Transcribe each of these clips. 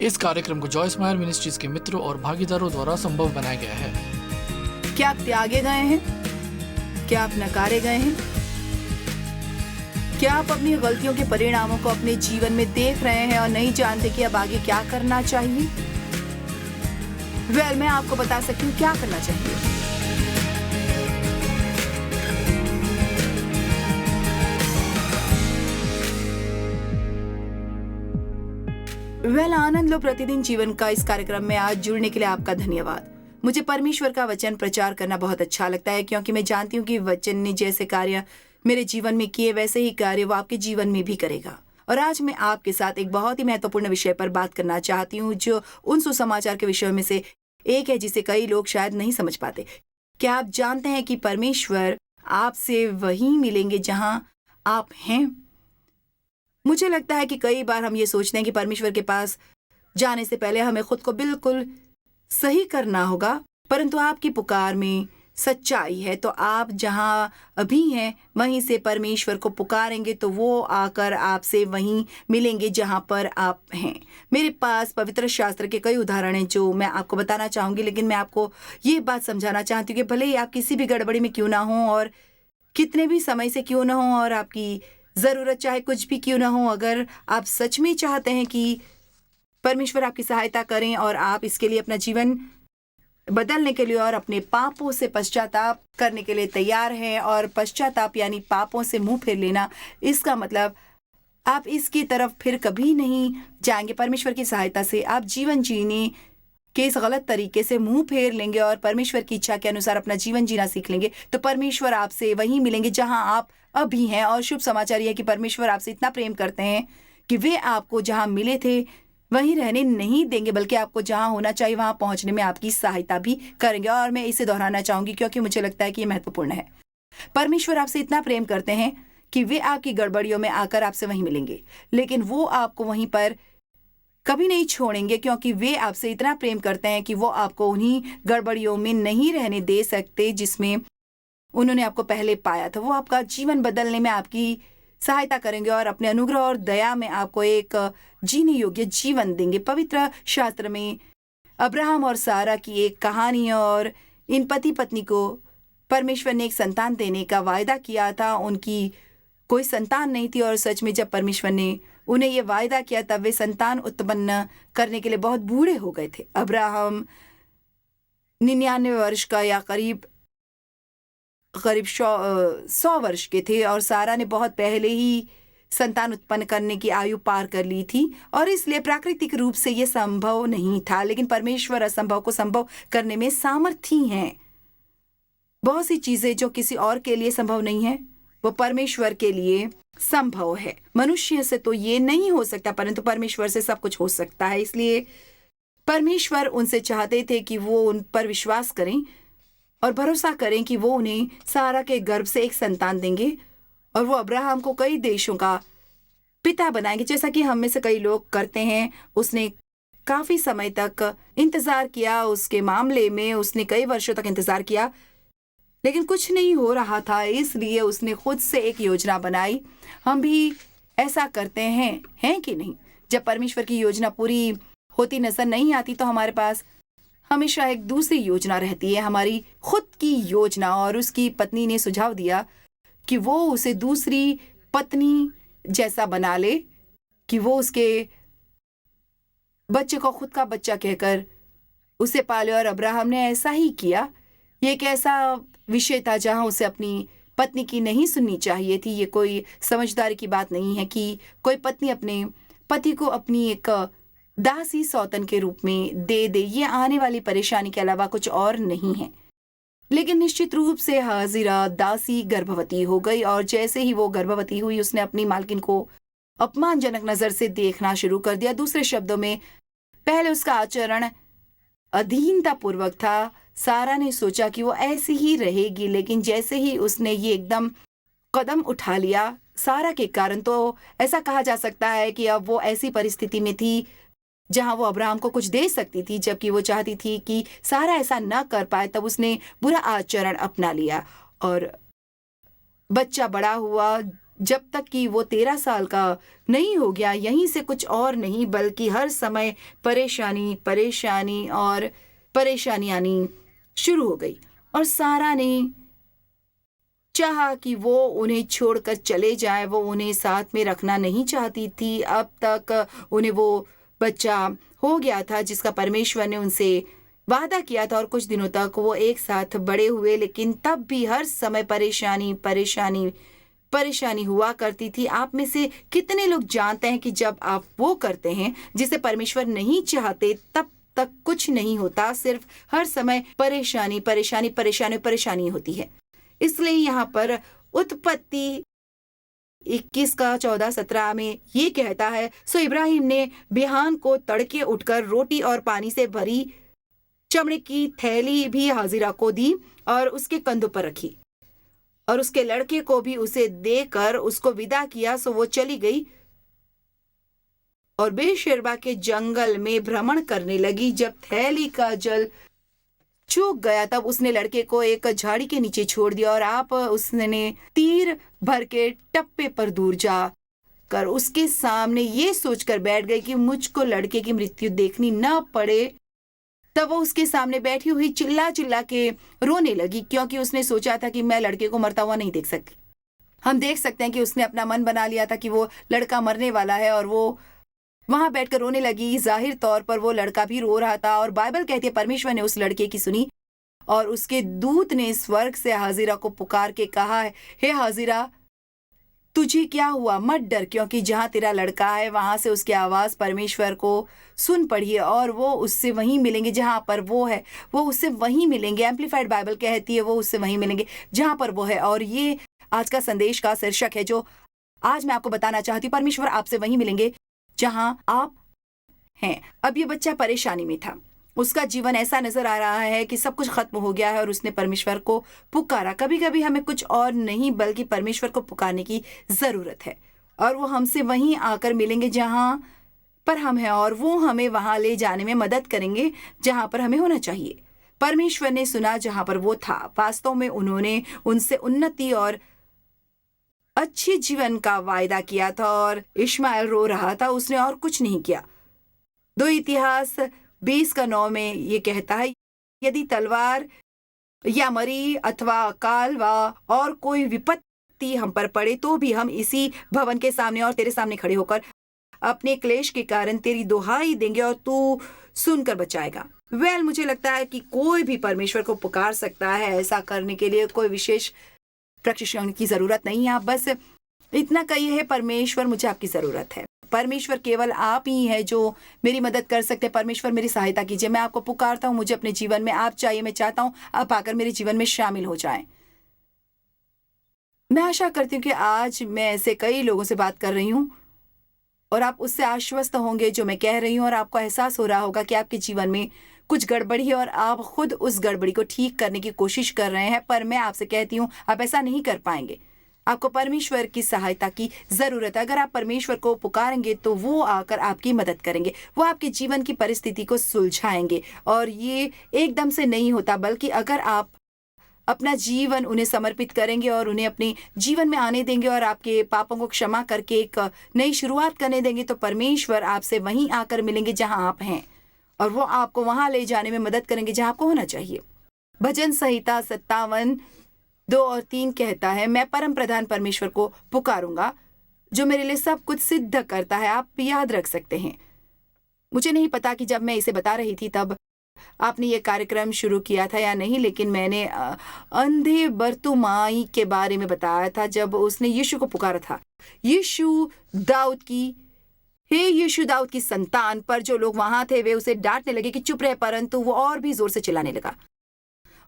इस कार्यक्रम को जॉयस मायर मिनिस्ट्रीज के मित्रों और भागीदारों द्वारा संभव बनाया गया है। क्या आप त्यागे गए हैं? क्या आप नकारे गए हैं? क्या आप अपनी गलतियों के परिणामों को अपने जीवन में देख रहे हैं और नहीं जानते कि अब आगे क्या करना चाहिए? मैं आपको बता सकती हूँ क्या करना चाहिए। आनंद लो प्रतिदिन जीवन का इस कार्यक्रम में आज जुड़ने के लिए आपका धन्यवाद। मुझे परमेश्वर का वचन प्रचार करना बहुत अच्छा लगता है, क्योंकि मैं जानती हूँ कि वचन ने जैसे कार्य मेरे जीवन में किए वैसे ही कार्य वो आपके जीवन में भी करेगा। और आज मैं आपके साथ एक बहुत ही महत्वपूर्ण विषय पर बात करना चाहती हूँ, जो उन सुसमाचार के विषयों में से एक है जिसे कई लोग शायद नहीं समझ पाते। क्या आप जानते हैं कि परमेश्वर आपसे वहीं मिलेंगे जहां आप हैं? मुझे लगता है कि कई बार हम ये सोचते हैं कि परमेश्वर के पास जाने से पहले हमें खुद को बिल्कुल सही करना होगा, परंतु आपकी पुकार में सच्चाई है। तो आप जहां अभी हैं वहीं से परमेश्वर को पुकारेंगे तो वो आकर आपसे वहीं मिलेंगे जहां पर आप हैं। मेरे पास पवित्र शास्त्र के कई उदाहरण हैं जो मैं आपको बताना चाहूंगी, लेकिन मैं आपको ये बात समझाना चाहती हूँ कि भले ही आप किसी भी गड़बड़ी में क्यों ना हो और कितने भी समय से क्यों ना हो और आपकी ज़रूरत चाहे कुछ भी क्यों ना हो, अगर आप सच में चाहते हैं कि परमेश्वर आपकी सहायता करें और आप इसके लिए अपना जीवन बदलने के लिए और अपने पापों से पश्चाताप करने के लिए तैयार हैं, और पश्चाताप यानी पापों से मुंह फेर लेना, इसका मतलब आप इसकी तरफ फिर कभी नहीं जाएंगे। परमेश्वर की सहायता से आप जीवन जीने के इस गलत तरीके से मुंह फेर लेंगे और परमेश्वर की इच्छा के अनुसार अपना जीवन जीना सीख लेंगे, तो परमेश्वर आपसे वहीं मिलेंगे जहां आप अभी हैं। और शुभ समाचार यह है कि परमेश्वर आपसे इतना प्रेम करते हैं कि वे आपको जहां मिले थे वहीं रहने नहीं देंगे, बल्कि आपको जहां होना चाहिए वहां पहुंचने में आपकी सहायता भी करेंगे। और मैं इसे दोहराना चाहूंगी क्योंकि मुझे लगता है कि ये महत्वपूर्ण है। परमेश्वर आपसे इतना प्रेम करते हैं कि वे आपकी गड़बड़ियों में आकर आपसे वहीं मिलेंगे, लेकिन वो आपको वहीं पर कभी नहीं छोड़ेंगे, क्योंकि वे आपसे इतना प्रेम करते हैं कि वो आपको उन्हीं गड़बड़ियों में नहीं रहने दे सकते जिसमें उन्होंने आपको पहले पाया था। वो आपका जीवन बदलने में आपकी सहायता करेंगे और अपने अनुग्रह और दया में आपको एक जीने योग्य जीवन देंगे। पवित्र शास्त्र में अब्राहम और सारा की एक कहानी, और इन पति पत्नी को परमेश्वर ने एक संतान देने का वायदा किया था। उनकी कोई संतान नहीं थी, और सच में जब परमेश्वर ने उन्हें ये वायदा किया तब वे संतान उत्पन्न करने के लिए बहुत बूढ़े हो गए थे। अब्राहम 99 वर्ष का या करीब 100 वर्ष के थे, और सारा ने बहुत पहले ही संतान उत्पन्न करने की आयु पार कर ली थी, और इसलिए प्राकृतिक रूप से यह संभव नहीं था। लेकिन परमेश्वर असंभव को संभव करने में सामर्थी हैं। बहुत सी चीजें जो किसी और के लिए संभव नहीं है वो परमेश्वर के लिए संभव है। मनुष्य से तो ये नहीं हो सकता, परंतु परमेश्वर से सब कुछ हो सकता है। इसलिए परमेश्वर उनसे चाहते थे कि वो उन पर विश्वास करें और भरोसा करें कि वो उन्हें सारा के गर्भ से एक संतान देंगे, और वो अब्राहम को कई देशों का पिता बनाएंगे, जैसा कि हम में से कई लोग करते हैं। उसने काफी समय तक इंतजार किया, उसके मामले में उसने कई वर्षों तक इंतजार किया, लेकिन कुछ नहीं हो रहा था। इसलिए उसने खुद से एक योजना बनाई। हम भी ऐसा करते हैं कि नहीं? जब परमेश्वर की योजना पूरी होती नजर नहीं आती तो हमारे पास हमेशा एक दूसरी योजना रहती है, हमारी खुद की योजना। और उसकी पत्नी ने सुझाव दिया कि वो उसे दूसरी पत्नी जैसा बना ले, कि वो उसके बच्चे को खुद का बच्चा कहकर उसे पाले, और अब्राहम ने ऐसा ही किया। ये एक ऐसा विषय था जहां उसे अपनी पत्नी की नहीं सुननी चाहिए थी। ये कोई समझदारी की बात नहीं है कि कोई पत्नी अपने पति को अपनी एक दासी सौतन के रूप में दे दे। ये आने वाली परेशानी के अलावा कुछ और नहीं है। लेकिन निश्चित रूप से हाजिरा दासी गर्भवती हो गई, और जैसे ही वो गर्भवती हुई उसने अपनी मालकिन को अपमानजनक नजर से देखना शुरू कर दिया। दूसरे शब्दों में, पहले उसका आचरण अधीनता पूर्वक था। सारा ने सोचा कि वो ऐसी ही रहेगी, लेकिन जैसे ही उसने ये एकदम कदम उठा लिया सारा के कारण, तो ऐसा कहा जा सकता है कि अब वो ऐसी परिस्थिति में थी जहां वो अब्राहम को कुछ दे सकती थी, जबकि वो चाहती थी कि सारा ऐसा न कर पाए। तब उसने बुरा आचरण अपना लिया और बच्चा बड़ा हुआ, जब तक कि वो 13 साल का नहीं हो गया। यहीं से कुछ और नहीं बल्कि हर समय परेशानी परेशानी और परेशानी आनी शुरू हो गई। और सारा ने चाहा कि वो उन्हें छोड़कर चले जाए, वो उन्हें साथ में रखना नहीं चाहती थी। अब तक उन्हें वो बच्चा हो गया था जिसका परमेश्वर ने उनसे वादा किया था और कुछ दिनों तक वो एक साथ बड़े हुए, लेकिन तब भी हर समय परेशानी परेशानी परेशानी हुआ करती थी। आप में से कितने लोग जानते हैं कि जब आप वो करते हैं जिसे परमेश्वर नहीं चाहते तब तक कुछ नहीं होता, सिर्फ हर समय परेशानी परेशानी परेशानी परेशानी होती है। इसलिए यहाँ पर उत्पत्ति 21 का 14-17 में ये कहता है, सो इब्राहिम ने बिहान को तड़के उठकर रोटी और पानी से भरी चमड़े की थैली भी हाजिरा को दी और उसके कंधों पर रखी और उसके लड़के को भी उसे देकर उसको विदा किया। सो वो चली गई और बेशेरबा के जंगल में भ्रमण करने लगी। जब थैली का जल सूख गया तब उसने लड़के को एक झाड़ी के नीचे छोड़ दिया और उसने तीर भर के टप्पे पर दूर जा कर उसके सामने ये सोचकर बैठ गई कि मुझको लड़के की मृत्यु देखनी न पड़े। तब वो उसके सामने बैठी हुई चिल्ला चिल्ला के रोने लगी, क्योंकि उसने सोचा था कि मैं लड़के को मरता हुआ नहीं देख सकती। हम देख सकते हैं कि उसने अपना मन बना लिया था कि वो लड़का मरने वाला है और वो वहां बैठकर रोने लगी। जाहिर तौर पर वो लड़का भी रो रहा था और बाइबल कहती है परमेश्वर ने उस लड़के की सुनी और उसके दूत ने स्वर्ग से हाजिरा को पुकार के कहा, हे हाजिरा, तुझे क्या हुआ? मत डर, क्योंकि जहां तेरा लड़का है वहां से उसकी आवाज परमेश्वर को सुन पड़ी है और वो उससे वहीं मिलेंगे जहां पर वो है। वो उससे वहीं मिलेंगे। एम्पलीफाइड बाइबल कहती है वो उससे वहीं मिलेंगे जहां पर वो है। और ये आज का संदेश का शीर्षक है जो आज मैं आपको बताना चाहती हूँ। परमेश्वर आपसे वहीं मिलेंगे जहां आप हैं। अब ये बच्चा परेशानी में था। उसका जीवन ऐसा नजर आ रहा है कि सब कुछ खत्म हो गया है और उसने परमेश्वर को पुकारा। कभी कभी हमें कुछ और नहीं बल्कि परमेश्वर को पुकारने की जरूरत है और वो हमसे वहीं आकर मिलेंगे जहां पर हम हैं और वो हमें वहां ले जाने में मदद करेंगे जहां पर हमें होना चाहिए। परमेश्वर ने सुना जहां पर वो था। वास्तव में उन्होंने उनसे उन्नति और अच्छे जीवन का वायदा किया था और इश्माएल रो रहा था, उसने और कुछ नहीं किया। 2 इतिहास 20:9 में ये कहता है, यदि तलवार या मरी अथवा अकाल व और कोई विपत्ति हम पर पड़े तो भी हम इसी भवन के सामने और तेरे सामने खड़े होकर अपने क्लेश के कारण तेरी दुहाई देंगे और तू सुनकर बचाएगा। मुझे लगता है कि कोई भी परमेश्वर को पुकार सकता है। ऐसा करने के लिए कोई विशेष प्रशिक्षण की जरूरत नहीं है। आप बस इतना कहिए, परमेश्वर मुझे आपकी जरूरत है। परमेश्वर केवल आप ही है जो मेरी मदद कर सकते हैं। परमेश्वर मेरी सहायता कीजिए। मैं आपको पुकारता हूँ, मुझे अपने जीवन में आप चाहिए। मैं चाहता हूँ आप आकर मेरे जीवन में शामिल हो जाएं। मैं आशा करती हूँ कि आज मैं ऐसे कई लोगों से बात कर रही हूँ और आप उससे आश्वस्त होंगे जो मैं कह रही हूँ और आपको एहसास हो रहा होगा कि आपके जीवन में कुछ गड़बड़ी है और आप खुद उस गड़बड़ी को ठीक करने की कोशिश कर रहे हैं। पर मैं आपसे कहती हूँ आप ऐसा नहीं कर पाएंगे। आपको परमेश्वर की सहायता की जरूरत है। अगर आप परमेश्वर को पुकारेंगे तो वो आकर आपकी मदद करेंगे। वो आपके जीवन की परिस्थिति को सुलझाएंगे और ये एकदम से नहीं होता, बल्कि अगर आप अपना जीवन उन्हें समर्पित करेंगे और उन्हें अपने जीवन में आने देंगे और आपके पापों को क्षमा करके एक नई शुरुआत करने देंगे तो परमेश्वर आपसे वहीं आकर मिलेंगे जहां आप हैं और वो आपको वहां ले जाने में मदद करेंगे जहां आपको होना चाहिए। भजन संहिता 57:2 और 3 कहता है, मैं परम प्रधान परमेश्वर को पुकारूंगा जो मेरे लिए सब कुछ सिद्ध करता है। आप याद रख सकते हैं। मुझे नहीं पता कि जब मैं इसे बता रही थी तब आपने ये कार्यक्रम शुरू किया था या नहीं, लेकिन मैंने अंधे बर्तुमाई के बारे में बताया था जब उसने यीशु को पुकारा था। यीशु दाऊद की संतान। पर जो लोग वहां थे वे उसे डांटने लगे कि चुप रहे, परंतु वो और भी जोर से चिल्लाने लगा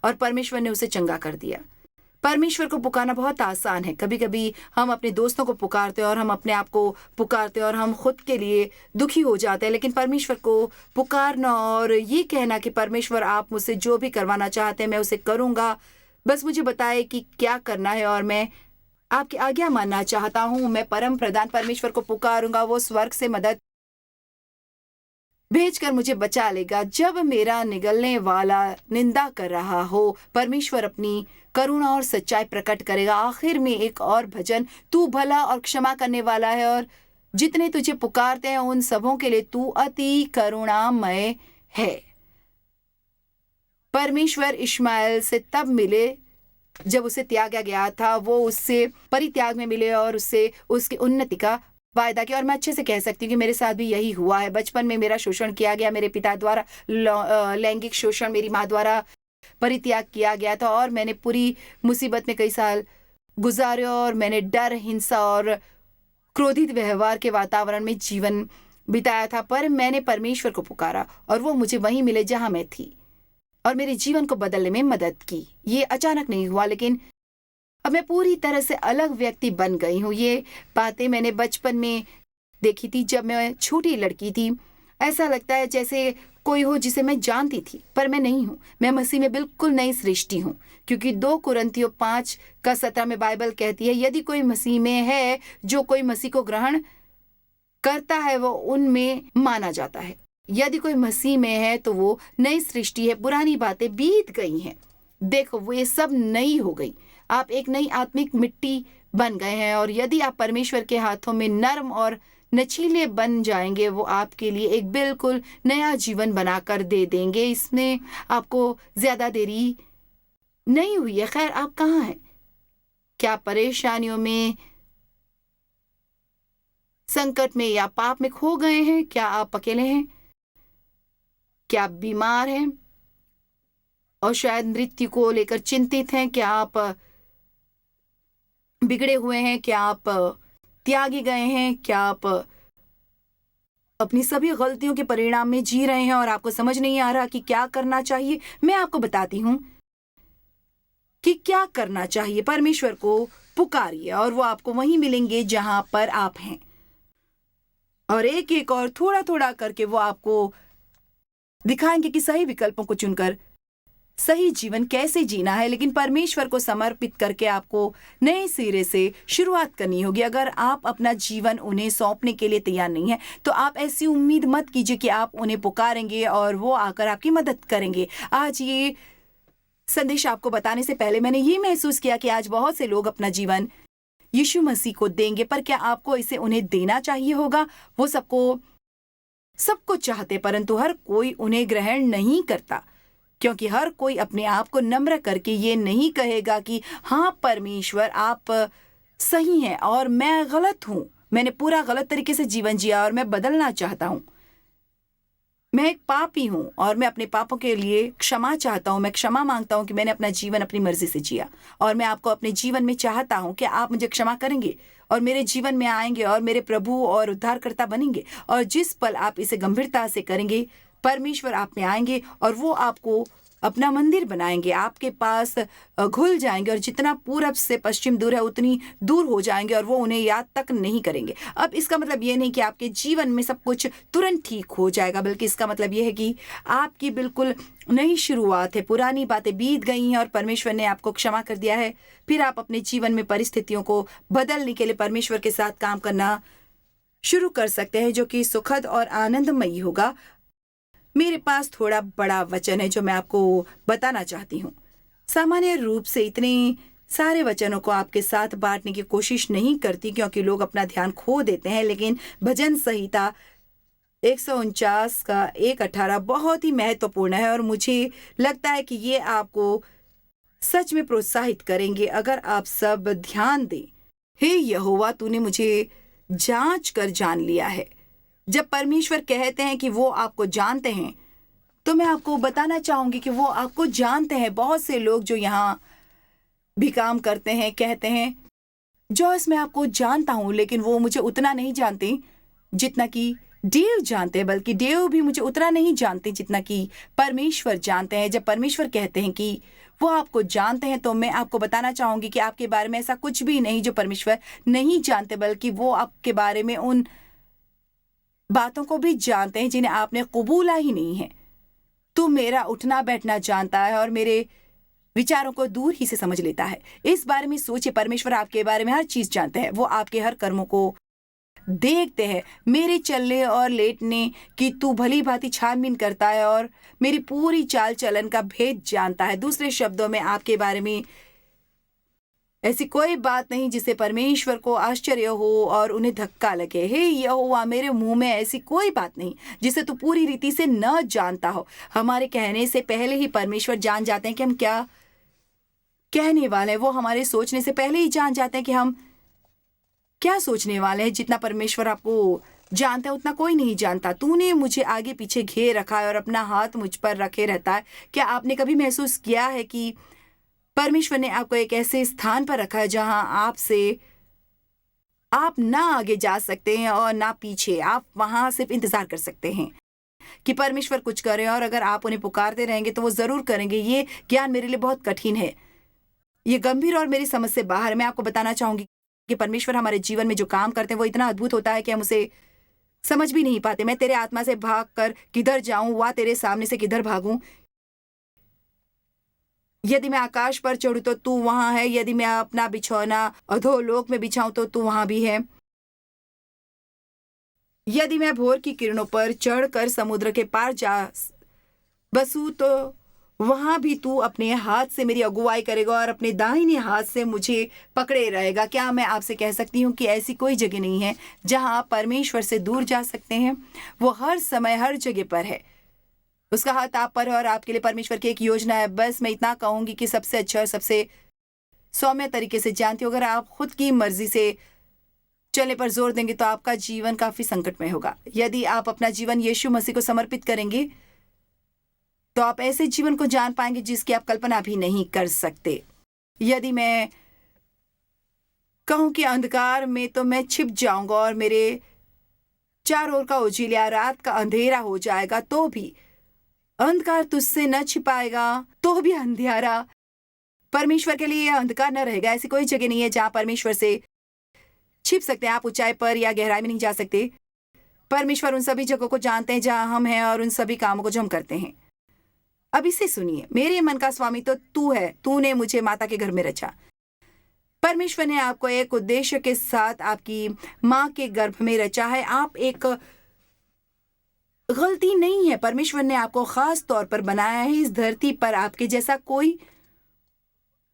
और परमेश्वर ने उसे चंगा कर दिया। परमेश्वर को पुकारना बहुत आसान है। कभी कभी हम अपने दोस्तों को पुकारते हैं और हम अपने आप को पुकारते हैं और हम खुद के लिए दुखी हो जाते हैं, लेकिन परमेश्वर को पुकारना और ये कहना कि परमेश्वर आप मुझसे जो भी करवाना चाहते हैं मैं उसे करूंगा, बस मुझे बताए कि क्या करना है और मैं आपकी आज्ञा मानना चाहता हूं। मैं परम प्रधान परमेश्वर को पुकारूंगा, वो स्वर्ग से मदद भेजकर मुझे बचा लेगा। जब मेरा निगलने वाला निंदा कर रहा हो, परमेश्वर अपनी करुणा और सच्चाई प्रकट करेगा। आखिर में एक और भजन, तू भला और क्षमा करने वाला है और जितने तुझे पुकारते हैं उन सबों के लिए तू अति करुणामय है। परमेश्वर इश्माएल से तब मिले जब उसे त्यागा गया था। वो उससे परित्याग में मिले और उससे उसकी उन्नति का वायदा किया। और मैं अच्छे से कह सकती हूँ कि मेरे साथ भी यही हुआ है। बचपन में मेरा शोषण किया गया, मेरे पिता द्वारा लैंगिक शोषण, मेरी माँ द्वारा परित्याग किया गया था और मैंने पूरी मुसीबत में कई साल गुजारे और मैंने डर, हिंसा और क्रोधित व्यवहार के वातावरण में जीवन बिताया था। पर मैंने परमेश्वर को पुकारा और वो मुझे वहीं मिले जहां मैं थी और मेरे जीवन को बदलने में मदद की। ये अचानक नहीं हुआ, लेकिन अब मैं पूरी तरह से अलग व्यक्ति बन गई हूँ। ये बातें मैंने बचपन में देखी थी जब मैं छोटी लड़की थी। ऐसा लगता है जैसे कोई हो जिसे मैं जानती थी, पर मैं नहीं हूँ। मैं मसीह में बिल्कुल नई सृष्टि हूँ, क्योंकि 2 कुरिन्थियों 5:17 में बाइबल कहती है, यदि कोई मसीह में है, जो कोई मसीह को ग्रहण करता है वो उनमें माना जाता है। यदि कोई मसीह में है तो वो नई सृष्टि है, पुरानी बातें बीत गई हैं, देखो वो ये सब नई हो गई। आप एक नई आत्मिक मिट्टी बन गए हैं और यदि आप परमेश्वर के हाथों में नर्म और नचीले बन जाएंगे, वो आपके लिए एक बिल्कुल नया जीवन बनाकर दे देंगे। इसमें आपको ज्यादा देरी नहीं हुई है। खैर, आप कहाँ हैं? क्या परेशानियों में, संकट में या पाप में खो गए हैं? क्या आप अकेले हैं? क्या आप बीमार हैं और शायद मृत्यु को लेकर चिंतित हैं? क्या आप बिगड़े हुए हैं? क्या आप त्यागे गए हैं? क्या आप अपनी सभी गलतियों के परिणाम में जी रहे हैं और आपको समझ नहीं आ रहा कि क्या करना चाहिए? मैं आपको बताती हूं कि क्या करना चाहिए। परमेश्वर को पुकारिए और वो आपको वहीं मिलेंगे जहां पर आप हैं, और एक एक और थोड़ा थोड़ा करके वो आपको दिखाएंगे कि सही विकल्पों को चुनकर सही जीवन कैसे जीना है। लेकिन परमेश्वर को समर्पित करके आपको नए सिरे से शुरुआत करनी होगी। अगर आप अपना जीवन उन्हें सौंपने के लिए तैयार नहीं है तो आप ऐसी उम्मीद मत कीजिए कि आप उन्हें पुकारेंगे और वो आकर आपकी मदद करेंगे। आज ये संदेश आपको बताने से पहले मैंने ये महसूस किया कि आज बहुत से लोग अपना जीवन यीशु मसीह को देंगे, पर क्या आपको इसे उन्हें देना चाहिए होगा? वो सब कुछ चाहते, परंतु हर कोई उन्हें ग्रहण नहीं करता, क्योंकि हर कोई अपने आप को नम्र करके ये नहीं कहेगा कि हाँ परमेश्वर आप सही हैं और मैं गलत हूँ, मैंने पूरा गलत तरीके से जीवन जिया और मैं बदलना चाहता हूँ। मैं एक पापी हूँ और मैं अपने पापों के लिए क्षमा चाहता हूँ। मैं क्षमा मांगता हूँ कि मैंने अपना जीवन अपनी मर्जी से जिया और मैं आपको अपने जीवन में चाहता हूँ कि आप मुझे क्षमा करेंगे और मेरे जीवन में आएंगे और मेरे प्रभु और उद्धारकर्ता बनेंगे। और जिस पल आप इसे गंभीरता से करेंगे, परमेश्वर आप में आएंगे और वो आपको अपना मंदिर बनाएंगे, आपके पास घुल जाएंगे और जितना पूरब से पश्चिम दूर है उतनी दूर हो जाएंगे और वो उन्हें याद तक नहीं करेंगे। अब इसका मतलब ये नहीं कि आपके जीवन में सब कुछ तुरंत ठीक हो जाएगा, बल्कि इसका मतलब ये है कि आपकी बिल्कुल नई शुरुआत है। पुरानी बातें बीत गई हैं और परमेश्वर ने आपको क्षमा कर दिया है। फिर आप अपने जीवन में परिस्थितियों को बदलने के लिए परमेश्वर के साथ काम करना शुरू कर सकते हैं, जो कि सुखद और आनंदमयी होगा। मेरे पास थोड़ा बड़ा वचन है जो मैं आपको बताना चाहती हूँ। सामान्य रूप से इतने सारे वचनों को आपके साथ बांटने की कोशिश नहीं करती, क्योंकि लोग अपना ध्यान खो देते हैं। लेकिन भजन संहिता 149 का 1:18 बहुत ही महत्वपूर्ण है और मुझे लगता है कि ये आपको सच में प्रोत्साहित करेंगे अगर आप सब ध्यान दें। हे यहोवा, तूने मुझे जांच कर जान लिया है। जब परमेश्वर कहते हैं कि वो आपको जानते हैं, तो मैं आपको बताना चाहूंगी कि वो आपको जानते हैं। बहुत से लोग जो यहाँ भी काम करते हैं कहते हैं, जॉयस मैं आपको जानता हूँ, लेकिन वो मुझे उतना नहीं जानते जितना कि देव जानते हैं, बल्कि देव भी मुझे उतना नहीं जानते जितना कि परमेश्वर जानते हैं। जब परमेश्वर कहते हैं कि वो आपको जानते हैं, तो मैं आपको बताना चाहूंगी कि आपके बारे में ऐसा कुछ भी नहीं जो परमेश्वर नहीं जानते, बल्कि वो आपके बारे में उन बातों को भी जानते हैं जिन्हें आपने कबूला ही नहीं है। तू मेरा उठना बैठना जानता है और मेरे विचारों को दूर ही से समझ लेता है। इस बारे में सोचिए, परमेश्वर आपके बारे में हर चीज जानते हैं। वो आपके हर कर्मों को देखते हैं। मेरे चलने और लेटने की तू भली भांति छानबीन करता है और मेरी पूरी चाल चलन का भेद जानता है। दूसरे शब्दों में आपके बारे में ऐसी कोई बात नहीं जिसे परमेश्वर को आश्चर्य हो और उन्हें धक्का लगे। हे यहोवा, मेरे मुंह में ऐसी कोई बात नहीं जिसे तू पूरी रीति से न जानता हो। हमारे कहने से पहले ही परमेश्वर जान जाते हैं कि हम क्या कहने वाले हैं। वो हमारे सोचने से पहले ही जान जाते हैं कि हम क्या सोचने वाले हैं। जितना परमेश्वर आपको जानता है उतना कोई नहीं जानता। तूने मुझे आगे पीछे घेर रखा है और अपना हाथ मुझ पर रखे रहता है। क्या आपने कभी महसूस किया है कि परमेश्वर ने आपको एक ऐसे स्थान पर रखा है जहां आप ना आगे जा सकते हैं और ना पीछे। आप वहां सिर्फ इंतजार कर सकते हैं कि परमेश्वर कुछ करे, और अगर आप उन्हें पुकारते रहेंगे तो वो जरूर करेंगे। ये ज्ञान मेरे लिए बहुत कठिन है, ये गंभीर और मेरी समझ से बाहर है। मैं आपको बताना चाहूंगी कि परमेश्वर हमारे जीवन में जो काम करते हैं वो इतना अद्भुत होता है कि हम उसे समझ भी नहीं पाते। मैं तेरे आत्मा से भाग कर किधर जाऊं, वा तेरे सामने से किधर भागूं। यदि मैं आकाश पर चढ़ूं तो तू वहां है। यदि मैं अपना बिछौना अधोलोक में बिछाऊं तो तू वहां भी है। यदि मैं भोर की किरणों पर चढ़कर समुद्र के पार जा बसूं तो वहां भी तू अपने हाथ से मेरी अगुवाई करेगा और अपने दाहिने हाथ से मुझे पकड़े रहेगा। क्या मैं आपसे कह सकती हूँ कि ऐसी कोई जगह नहीं है जहां आप परमेश्वर से दूर जा सकते हैं। वो हर समय हर जगह पर है। उसका हाथ आप पर है और आपके लिए परमेश्वर की एक योजना है। बस मैं इतना कहूंगी कि सबसे अच्छा और सबसे सौम्य तरीके से जानती हूँ, अगर आप खुद की मर्जी से चलने पर जोर देंगे तो आपका जीवन काफी संकट में होगा। यदि आप अपना जीवन यीशु मसीह को समर्पित करेंगे तो आप ऐसे जीवन को जान पाएंगे जिसकी आप कल्पना भी नहीं कर सकते। यदि मैं कहूं कि अंधकार में तो मैं छिप जाऊंगा और मेरे चारों ओर का उजियारा रात का अंधेरा हो जाएगा, तो भी अंधकार तुझसे न छिपाएगा, तो भी अंधियारा परमेश्वर के लिए अंधकार न रहेगा। ऐसी कोई जगह नहीं है जहां परमेश्वर से छिप सकते हैं। आप ऊंचाई पर या गहराई में नहीं जा सकते। परमेश्वर उन सभी जगहों को जानते हैं जहां हम हैं और उन सभी कामों को जो हम करते हैं। अब इसे सुनिए, मेरे मन का स्वामी तो तू है। तूने मुझे माता के घर में रचा। परमेश्वर ने आपको एक उद्देश्य के साथ आपकी मां के गर्भ में रचा है। आप एक गलती नहीं है। परमेश्वर ने आपको खास तौर पर बनाया है। इस धरती पर आपके जैसा कोई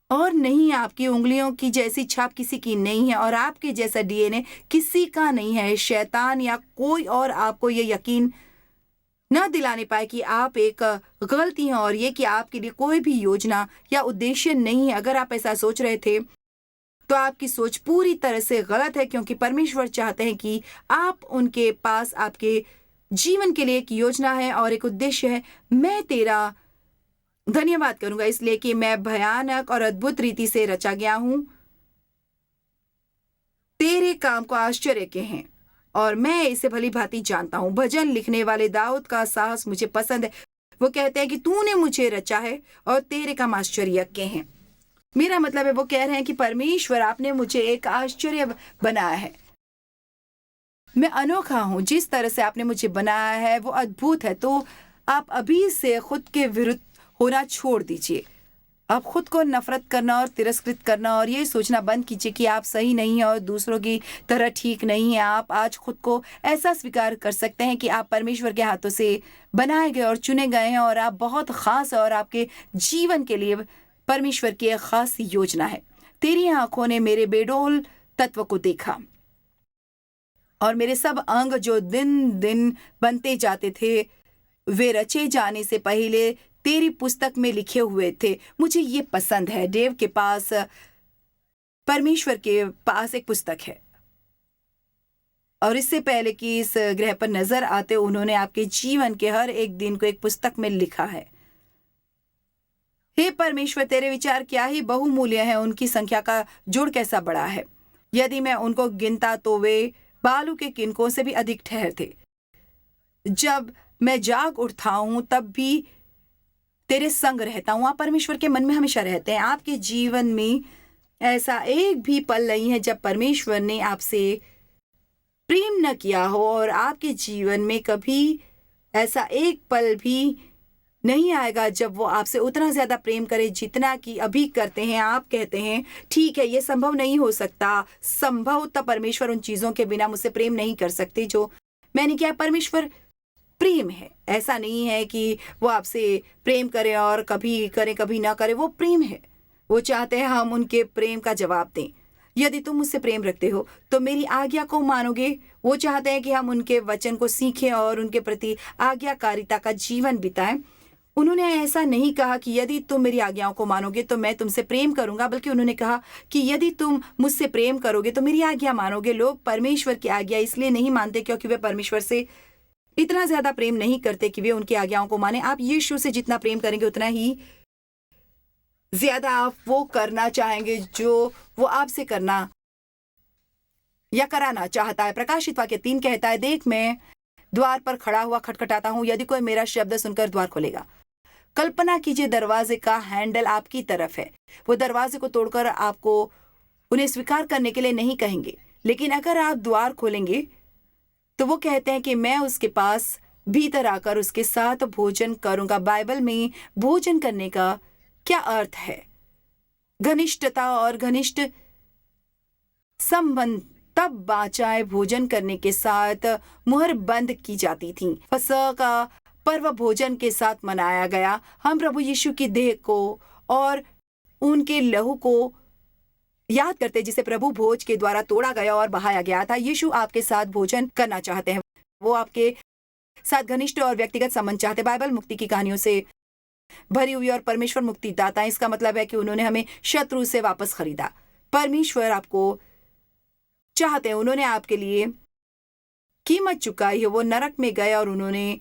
और नहीं। आपकी उंगलियों की जैसी छाप किसी की नहीं है और आपके जैसा डीएनए किसी का नहीं है। शैतान या कोई और आपको ये यकीन न दिलाने पाए कि आप एक गलती हैं और ये कि आपके लिए कोई भी योजना या उद्देश्य नहीं है। अगर आप ऐसा सोच रहे थे तो आपकी सोच पूरी तरह से गलत है, क्योंकि परमेश्वर चाहते हैं कि आप उनके पास आपके जीवन के लिए एक योजना है और एक उद्देश्य है। मैं तेरा धन्यवाद करूंगा इसलिए कि मैं भयानक और अद्भुत रीति से रचा गया हूं। तेरे काम को आश्चर्य के हैं और मैं इसे भली भांति जानता हूं। भजन लिखने वाले दाऊद का साहस मुझे पसंद है। वो कहते हैं कि तूने मुझे रचा है और तेरे काम आश्चर्य के हैं। मेरा मतलब है वो कह रहे हैं कि परमेश्वर आपने मुझे एक आश्चर्य बनाया है। मैं अनोखा हूं। जिस तरह से आपने मुझे बनाया है वो अद्भुत है। तो आप अभी से खुद के विरुद्ध होना छोड़ दीजिए। आप खुद को नफरत करना और तिरस्कृत करना और ये सोचना बंद कीजिए कि आप सही नहीं हैं और दूसरों की तरह ठीक नहीं हैं। आप आज खुद को ऐसा स्वीकार कर सकते हैं कि आप परमेश्वर के हाथों से बनाए गए और चुने गए हैं और आप बहुत खास हैं और आपके जीवन के लिए परमेश्वर की एक खास योजना है। तेरी आंखों ने मेरे बेडोल तत्व को देखा और मेरे सब अंग जो दिन दिन बनते जाते थे वे रचे जाने से पहले तेरी पुस्तक में लिखे हुए थे। मुझे ये पसंद है। देव के पास, परमेश्वर के पास एक पुस्तक है और इससे पहले कि इस ग्रह पर नजर आते उन्होंने आपके जीवन के हर एक दिन को एक पुस्तक में लिखा है। हे परमेश्वर, तेरे विचार क्या ही बहुमूल्य हैं। उनकी संख्या का जोड़ कैसा बड़ा है। यदि मैं उनको गिनता तो वे बालू के किनकों से भी अधिक ठहरते। जब मैं जाग उठता हूं तब भी तेरे संग रहता हूं। आप परमेश्वर के मन में हमेशा रहते हैं। आपके जीवन में ऐसा एक भी पल नहीं है जब परमेश्वर ने आपसे प्रेम न किया हो और आपके जीवन में कभी ऐसा एक पल भी नहीं आएगा जब वो आपसे उतना ज्यादा प्रेम करे जितना कि अभी करते हैं। आप कहते हैं ठीक है, ये संभव नहीं हो सकता। संभवतः परमेश्वर उन चीजों के बिना मुझसे प्रेम नहीं कर सकते जो मैंने किया। परमेश्वर प्रेम है। ऐसा नहीं है कि वो आपसे प्रेम करे और कभी करे कभी ना करे। वो प्रेम है। वो चाहते हैं हम उनके प्रेम का जवाब दें। यदि तुम मुझसे प्रेम रखते हो तो मेरी आज्ञा को मानोगे। वो चाहते हैं कि हम उनके वचन को सीखें और उनके प्रति आज्ञाकारिता का जीवन बिताएं। उन्होंने ऐसा नहीं कहा कि यदि तुम मेरी आज्ञाओं को मानोगे तो मैं तुमसे प्रेम करूंगा, बल्कि उन्होंने कहा कि यदि तुम मुझसे प्रेम करोगे तो मेरी आज्ञा मानोगे। लोग परमेश्वर की आज्ञा इसलिए नहीं मानते क्योंकि वे परमेश्वर से इतना ज्यादा प्रेम नहीं करते कि वे उनकी आज्ञाओं को माने। आप यीशु से जितना प्रेम करेंगे उतना ही ज्यादा आप वो करना चाहेंगे जो वो आपसे करना या कराना चाहता है। प्रकाशित वाक्य 3 कहता है, देख मैं द्वार पर खड़ा हुआ खटखटाता हूं, यदि कोई मेरा शब्द सुनकर द्वार खोलेगा। कल्पना कीजिए दरवाजे का हैंडल आपकी तरफ है। वो दरवाजे को तोड़कर आपको उन्हें स्वीकार करने के लिए नहीं कहेंगे, लेकिन अगर आप द्वार खोलेंगे तो वो कहते हैं कि मैं उसके पास भीतर आकर उसके साथ भोजन करूंगा। बाइबल में भोजन करने का क्या अर्थ है? घनिष्ठता और घनिष्ठ संबंध तब बाचाए भोजन करने के साथ मुहर बंद की जाती थी। फसह का पर्व भोजन के साथ मनाया गया। हम प्रभु यीशु की देह को और उनके लहू को याद करते जिसे प्रभु भोज के द्वारा तोड़ा गया और बहाया गया था। यीशु आपके साथ भोजन करना चाहते हैं। वो आपके साथ घनिष्ठ और व्यक्तिगत संबंध चाहते हैं। बाइबल मुक्ति की कहानियों से भरी हुई और परमेश्वर मुक्तिदाता है। इसका मतलब है कि उन्होंने हमें शत्रु से वापस खरीदा। परमेश्वर आपको चाहते हैं। उन्होंने आपके लिए कीमत चुकाई है। वो नरक में गए और उन्होंने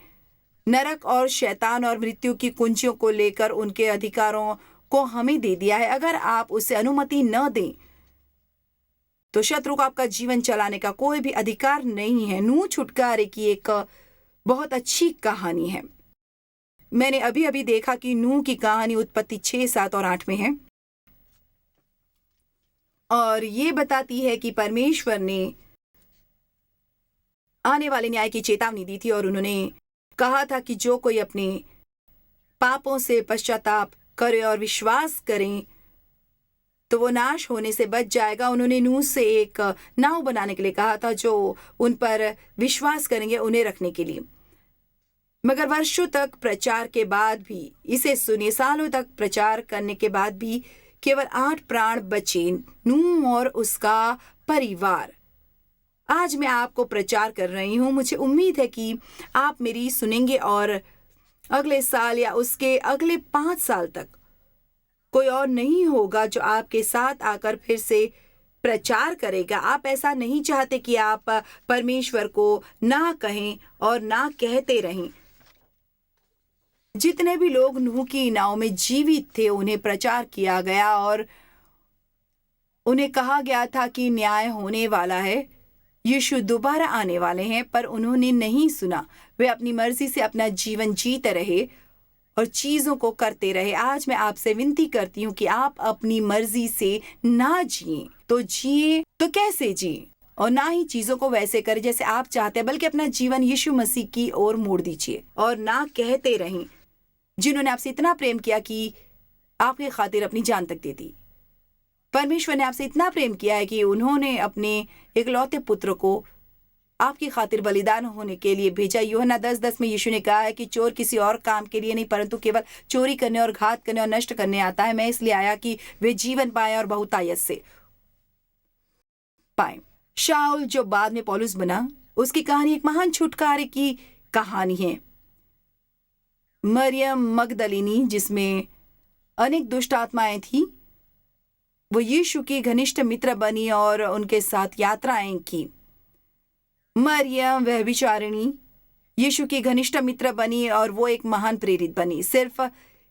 नरक और शैतान और मृत्यु की कुंजियों को लेकर उनके अधिकारों को हमें दे दिया है। अगर आप उसे अनुमति न दें तो शत्रु को आपका जीवन चलाने का कोई भी अधिकार नहीं है। नूह छुटकारे की एक बहुत अच्छी कहानी है। मैंने अभी अभी देखा कि नूह की कहानी उत्पत्ति 6, 7 और 8 में है और ये बताती है कि परमेश्वर ने आने वाले न्याय की चेतावनी दी थी और उन्होंने कहा था कि जो कोई अपने पापों से पश्चाताप करे और विश्वास करें तो वो नाश होने से बच जाएगा। उन्होंने नूह से एक नाव बनाने के लिए कहा था जो उन पर विश्वास करेंगे उन्हें रखने के लिए। मगर वर्षों तक प्रचार के बाद भी, इसे सुनिए, सालों तक प्रचार करने के बाद भी केवल 8 प्राण बचे, नूह और उसका परिवार। आज मैं आपको प्रचार कर रही हूँ। मुझे उम्मीद है कि आप मेरी सुनेंगे और अगले साल या उसके अगले 5 साल तक कोई और नहीं होगा जो आपके साथ आकर फिर से प्रचार करेगा। आप ऐसा नहीं चाहते कि आप परमेश्वर को ना कहें और ना कहते रहें। जितने भी लोग नूह की नाव में जीवित थे उन्हें प्रचार किया गया और उन्हें कहा गया था कि न्याय होने वाला है, यीशु दोबारा आने वाले हैं, पर उन्होंने नहीं सुना। वे अपनी मर्जी से अपना जीवन जीते रहे और चीजों को करते रहे। आज मैं आपसे विनती करती हूँ कि आप अपनी मर्जी से ना जिए तो कैसे जिए, और ना ही चीजों को वैसे करें जैसे आप चाहते हैं, बल्कि अपना जीवन यीशु मसीह की ओर मोड़ दीजिए और ना कहते रहें जिन्होंने आपसे इतना प्रेम किया कि आपके खातिर अपनी जान तक दे दी। परमेश्वर ने आपसे इतना प्रेम किया है कि उन्होंने अपने इकलौते पुत्र को आपकी खातिर बलिदान होने के लिए भेजा। यूहन्ना 10:10 में यीशु ने कहा है कि चोर किसी और काम के लिए नहीं परंतु केवल चोरी करने और घात करने और नष्ट करने आता है। मैं इसलिए आया कि वे जीवन पाए और बहुतायत से पाए। शाऊल जो बाद में पौलुस बना, उसकी कहानी एक महान छुटकारे की कहानी है। मरियम मगदलिनी, जिसमें अनेक दुष्ट आत्माएं थी, वो यीशु की घनिष्ठ मित्र बनी और उनके साथ यात्राएं की। मरियम व्यभिचारिणी यीशु की घनिष्ठ मित्र बनी और वो एक महान प्रेरित बनी। सिर्फ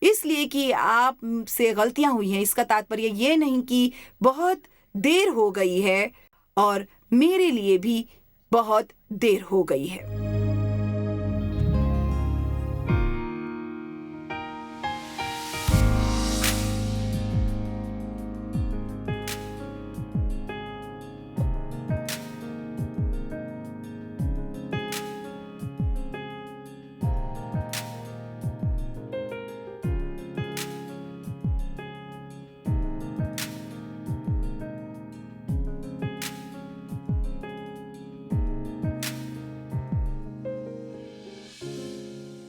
इसलिए कि आप से गलतियां हुई हैं, इसका तात्पर्य ये नहीं कि बहुत देर हो गई है, और मेरे लिए भी बहुत देर हो गई है।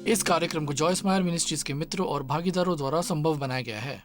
इस कार्यक्रम को जॉयस मायर मिनिस्ट्रीज के मित्रों और भागीदारों द्वारा संभव बनाया गया है।